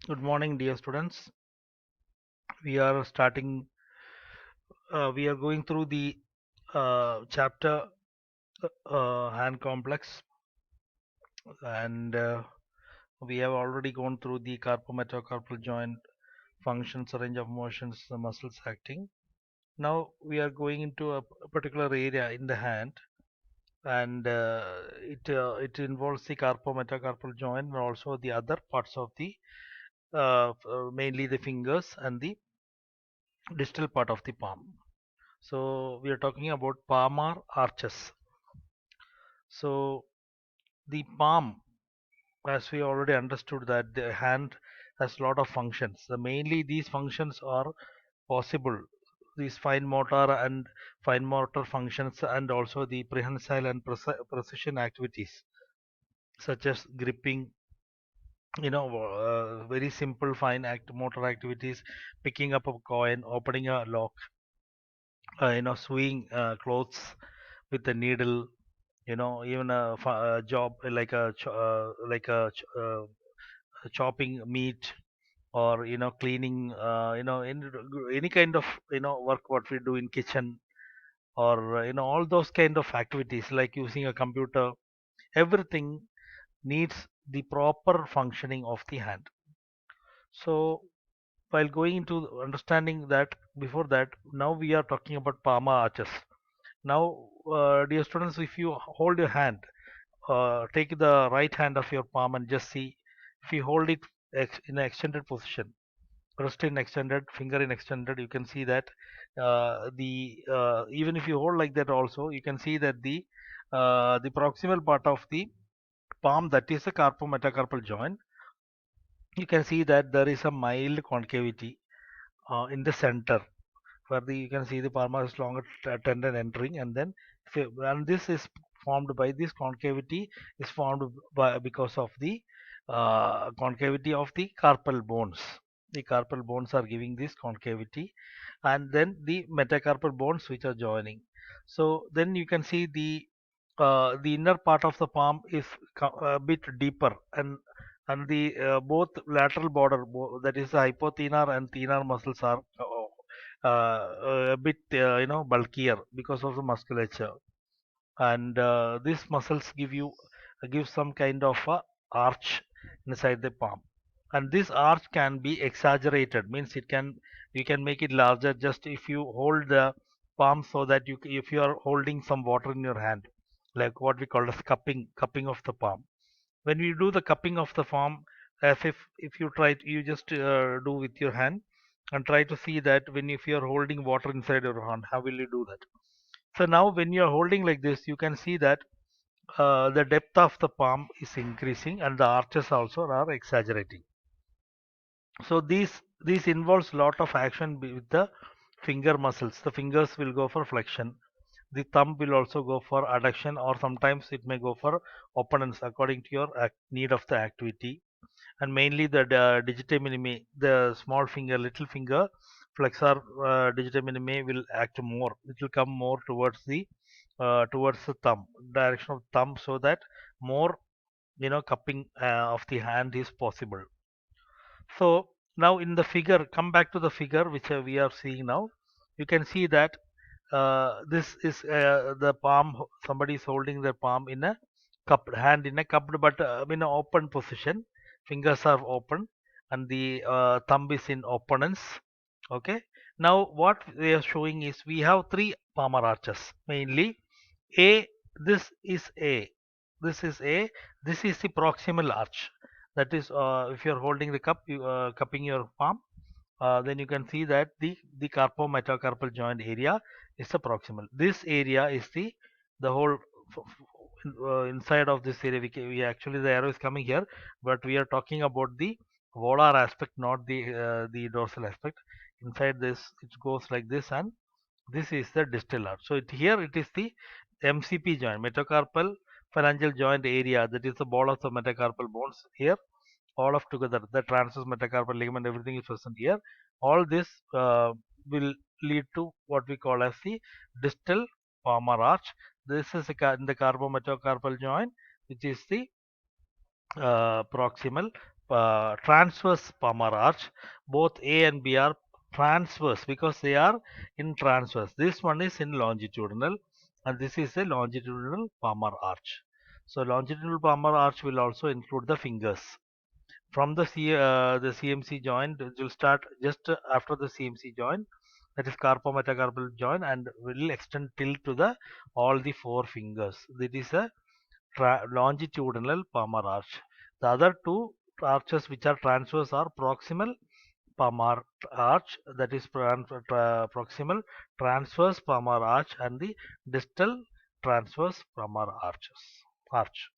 Good morning, dear students. We are starting, we are going through the chapter hand complex, and we have already gone through the carpometacarpal joint functions, range of motions, the muscles acting. Now we are going into a particular area in the hand, and it involves the carpometacarpal joint and also the other parts of the mainly the fingers and the distal part of the palm. So we are talking about palmar arches. So the palm, as we already understood that the hand has a lot of functions. So mainly these functions are possible. These fine motor functions and also the prehensile and precision activities such as gripping, very simple fine motor activities, picking up a coin, opening a lock, sewing clothes with a needle, even a job like chopping meat, or cleaning, any kind of work what we do in kitchen, or all those kind of activities like using a computer. Everything needs the proper functioning of the hand. So while going into understanding that, before that, now we are talking about palmar arches. Now, dear students, if you hold your hand, take the right hand of your palm and just see, if you hold it in an extended position, wrist in extended, finger in extended, you can see that the even if you hold like that also, you can see that the proximal part of the palm, that is the carpometacarpal joint, you can see that there is a mild concavity in the center, where you can see the palmar is longer tendon entering, and then and this is formed by this concavity is formed because of the concavity of the carpal bones. The carpal bones are giving this concavity, and then the metacarpal bones which are joining. So then you can see the inner part of the palm is a bit deeper, and the both lateral border, that is the hypothenar and thenar muscles are a bit bulkier because of the musculature, and these muscles give some kind of a arch inside the palm, and this arch can be exaggerated, means you can make it larger just if you hold the palm, so that if you are holding some water in your hand, like what we call as cupping of the palm. When we do the cupping of the palm, as if you try to, you just do with your hand, and try to see that when if you are holding water inside your hand, how will you do that? So now when you are holding like this, you can see that the depth of the palm is increasing and the arches also are exaggerating. So these involves lot of action with the finger muscles. The fingers will go for flexion. The thumb will also go for adduction, or sometimes it may go for opponents according to your need of the activity. And mainly the digita minimi, the small finger, little finger, flexor digita minimi will act more. It will come more towards the thumb, direction of thumb, so that more cupping of the hand is possible. So now in the figure, come back to the figure which we are seeing now. You can see that this is the palm. Somebody is holding their palm in a cupped hand, in a cupped but in an open position. Fingers are open, and the thumb is in opponents. Okay. Now what they are showing is we have three palmar arches mainly. A, this is A. This is A. This is the proximal arch. That is, if you are holding the cup, cupping your palm, then you can see that the carpometacarpal joint area is the proximal. This area is the whole inside of this area. We actually, the arrow is coming here, but we are talking about the volar aspect, not the dorsal aspect. Inside this, it goes like this, and this is the distal arch. So here it is the MCP joint, metacarpal phalangeal joint area. That is the ball of the metacarpal bones here, all of together. The transverse metacarpal ligament, everything is present here. All this will lead to what we call as the distal palmar arch. This is in the carpometacarpal joint, which is the proximal, transverse palmar arch. Both A and B are transverse because they are in transverse. This one is in longitudinal, and this is a longitudinal palmar arch. So longitudinal palmar arch will also include the fingers. From the CMC joint, it will start just after the CMC joint, that is carpometacarpal joint, and will extend till to the all the four fingers. That is a longitudinal palmar arch. The other two arches which are transverse are proximal palmar arch, that is proximal transverse palmar arch, and the distal transverse palmar arch.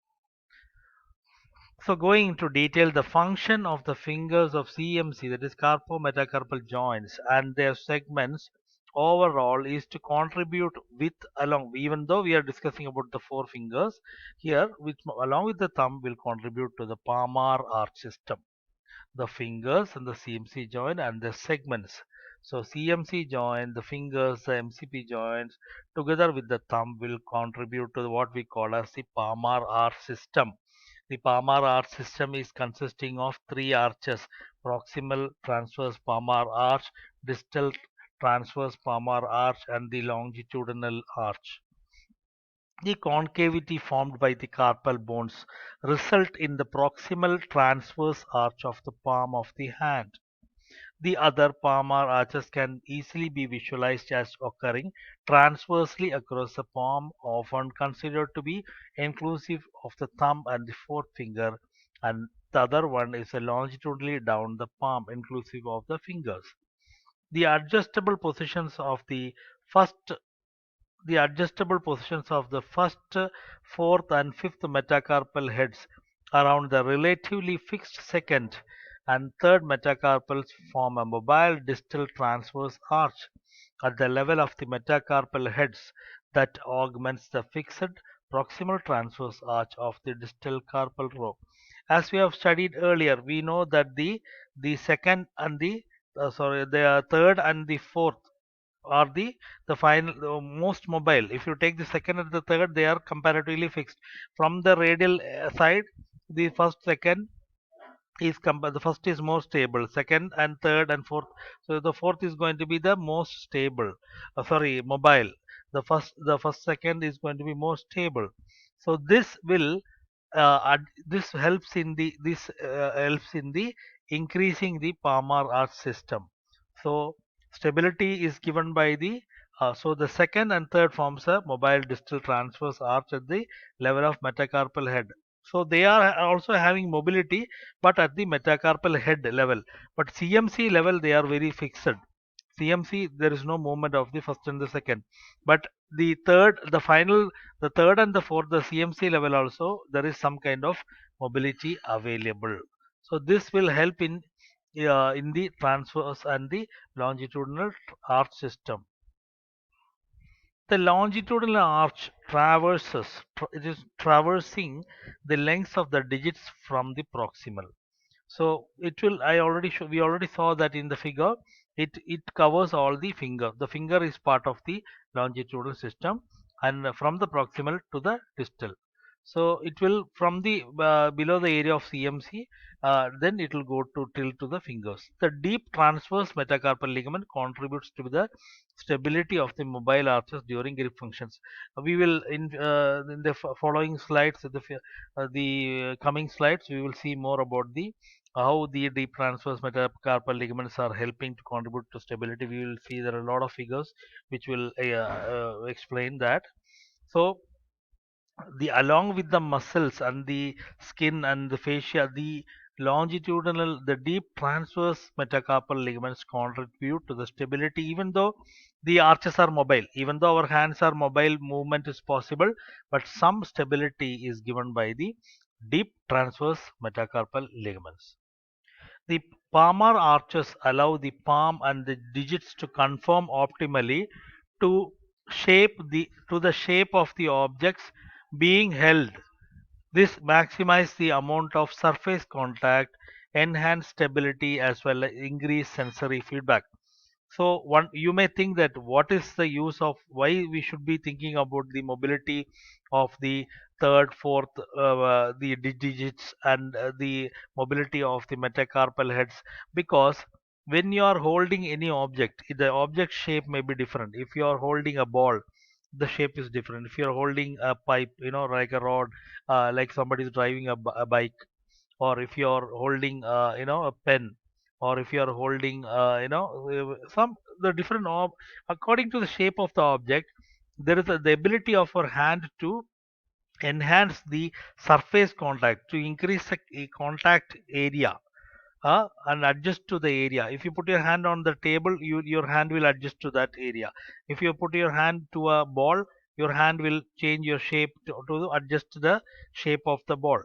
So going into detail, the function of the fingers of CMC, that is carpometacarpal joints, and their segments overall is to contribute with along, even though we are discussing about the four fingers here, which along with the thumb will contribute to the palmar arch system. The fingers and the CMC joint and the segments. So CMC joint, the fingers, the MCP joints together with the thumb will contribute to what we call as the palmar arch system. The palmar arch system is consisting of three arches: proximal transverse palmar arch, distal transverse palmar arch, and the longitudinal arch. The concavity formed by the carpal bones result in the proximal transverse arch of the palm of the hand. The other palmar arches can easily be visualized as occurring transversely across the palm, often considered to be inclusive of the thumb and the fourth finger, and the other one is longitudinally down the palm, inclusive of the fingers. The adjustable positions of first the first, fourth, and fifth metacarpal heads around the relatively fixed second and third metacarpals form a mobile distal transverse arch at the level of the metacarpal heads that augments the fixed proximal transverse arch of the distal carpal row. As we have studied earlier, we know that the second and the third and the fourth are the final most mobile. If you take the second and the third, they are comparatively fixed. From the radial side, the first second the first is more stable, second and third and fourth, so the fourth is going to be the most stable, sorry, mobile. The first second is going to be more stable. So this helps in the increasing the palmar arch system. So stability is given by the second and third forms a mobile distal transverse arch at the level of metacarpal head. So they are also having mobility, but at the metacarpal head level. But CMC level, they are very fixed. CMC, there is no movement of the first and the second. But the third and the fourth, the CMC level also, there is some kind of mobility available. So this will help in the transverse and the longitudinal arch system. The longitudinal arch it is traversing the length of the digits from the proximal. So it will, we already saw that in the figure, it covers all the finger. The finger is part of the longitudinal system, and from the proximal to the distal. So it will from the below the area of CMC, then it will go to till to the fingers. The deep transverse metacarpal ligament contributes to the stability of the mobile arches during grip functions. We will in the following slides, the coming slides, we will see more about the how the deep transverse metacarpal ligaments are helping to contribute to stability. We will see there are a lot of figures which will explain that. So the along with the muscles and the skin and the fascia, the deep transverse metacarpal ligaments contribute to the stability, even though the arches are mobile. Even though our hands are mobile, movement is possible, but some stability is given by the deep transverse metacarpal ligaments. The palmar arches allow the palm and the digits to conform optimally to the shape of the objects being held. This maximizes the amount of surface contact, enhance stability, as well as increase sensory feedback. So one, you may think that what is the use of, why we should be thinking about the mobility of the third, fourth, the digits, and the mobility of the metacarpal heads. Because when you are holding any object, the object shape may be different. If you are holding a ball, the shape is different. If you are holding a pipe, like a rod, like somebody is driving a bike, or if you are holding a pen, or if you are holding some the different according to the shape of the object, there is the ability of our hand to enhance the surface contact, to increase the contact area, and adjust to the area. If you put your hand on the table, your hand will adjust to that area. If you put your hand to a ball, your hand will change your shape to adjust to the shape of the ball.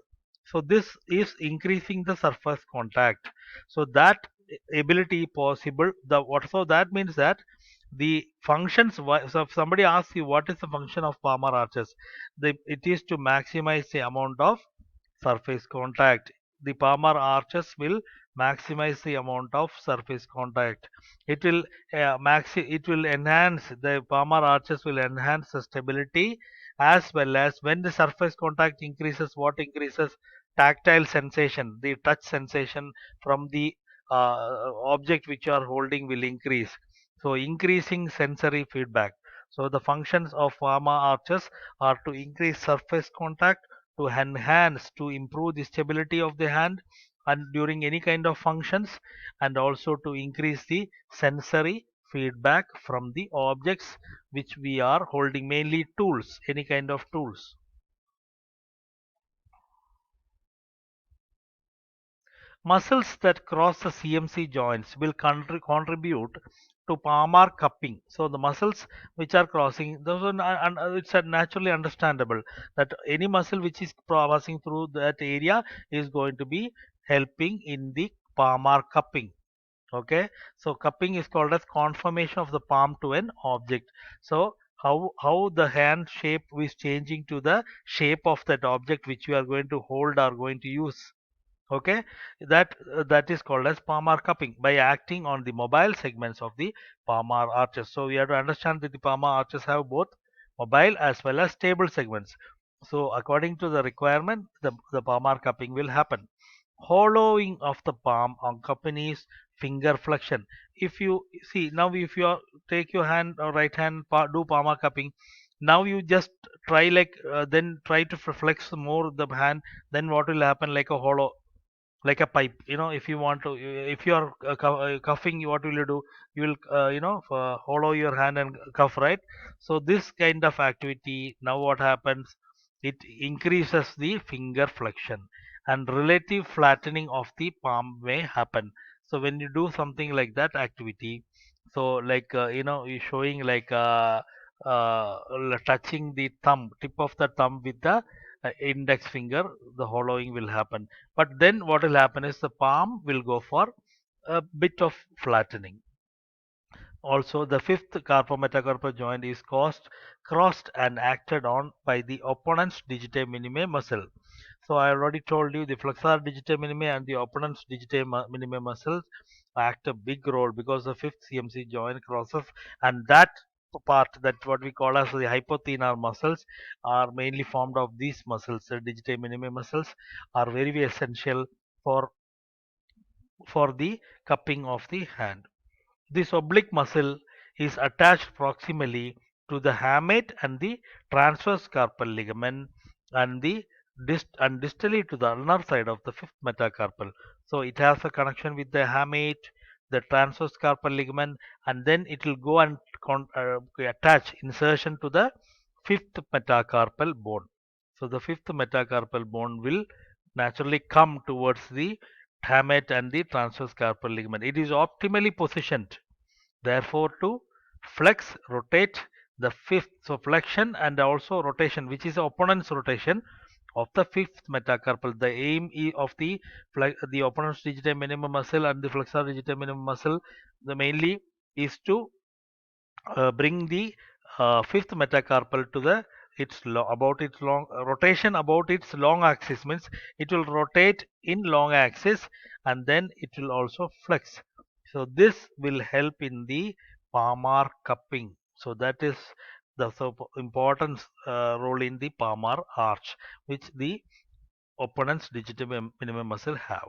So this is increasing the surface contact. So that ability possible. The what so that means that the functions. So if somebody asks you what is the function of palmar arches, it is to maximize the amount of surface contact. The palmar arches will maximize the amount of surface contact. It will it will enhance the palmar arches will enhance the stability, as well as when the surface contact increases, what increases? Tactile sensation, the touch sensation from the object which you are holding will increase. So increasing sensory feedback. So the functions of palmar arches are to increase surface contact, to enhance, to improve the stability of the hand and during any kind of functions, and also to increase the sensory feedback from the objects which we are holding, mainly tools, any kind of tools. Muscles that cross the CMC joints will contribute to palmar cupping. So the muscles which are crossing, those are, and it's naturally understandable that any muscle which is passing through that area is going to be helping in the palmar cupping. Okay, so cupping is called as conformation of the palm to an object. So how the hand shape is changing to the shape of that object which we are going to hold or going to use. Okay, that is called as palmar cupping by acting on the mobile segments of the palmar arches. So we have to understand that the palmar arches have both mobile as well as stable segments. So according to the requirement, the palmar cupping will happen. Hollowing of the palm accompanies finger flexion. If you see now, if you take your hand or right hand do palmar cupping, now you just try like then try to flex more the hand, then what will happen? Like a hollow, like a pipe. If you want to, if you are cuffing, what will you do? You will hollow your hand and cuff, right? So this kind of activity, now what happens? It increases the finger flexion, and relative flattening of the palm may happen. So when you do something like that activity, so like you're showing like touching the thumb, tip of the thumb with the index finger, the hollowing will happen. But then what will happen is the palm will go for a bit of flattening. Also, the fifth carpometacarpal joint is crossed and acted on by the opponent's digitae minime muscle. So I already told you the flexor digitae minime and the opponent's digitae minime muscles act a big role, because the fifth CMC joint crosses, and that part, that what we call as the hypothenar muscles, are mainly formed of these muscles. The digitae minime muscles are very, very essential for the cupping of the hand. This oblique muscle is attached proximally to the hamate and the transverse carpal ligament, and the distally to the ulnar side of the fifth metacarpal. So it has a connection with the hamate, the transverse carpal ligament, and then it will go and attach insertion to the fifth metacarpal bone. So the fifth metacarpal bone will naturally come towards the hamate and the transverse carpal ligament. It is optimally positioned, therefore, to flex, rotate the fifth. So flexion and also rotation, which is the opponent's rotation of the fifth metacarpal. The aim of the opponent's digitae minimum muscle and the flexor digitae minimum muscle, the mainly is to bring the fifth metacarpal to the about its long rotation about its long axis, means it will rotate in long axis, and then it will also flex. So this will help in the palmar cupping. So that is the important role in the palmar arch, which the opponent's digital minimum muscle have.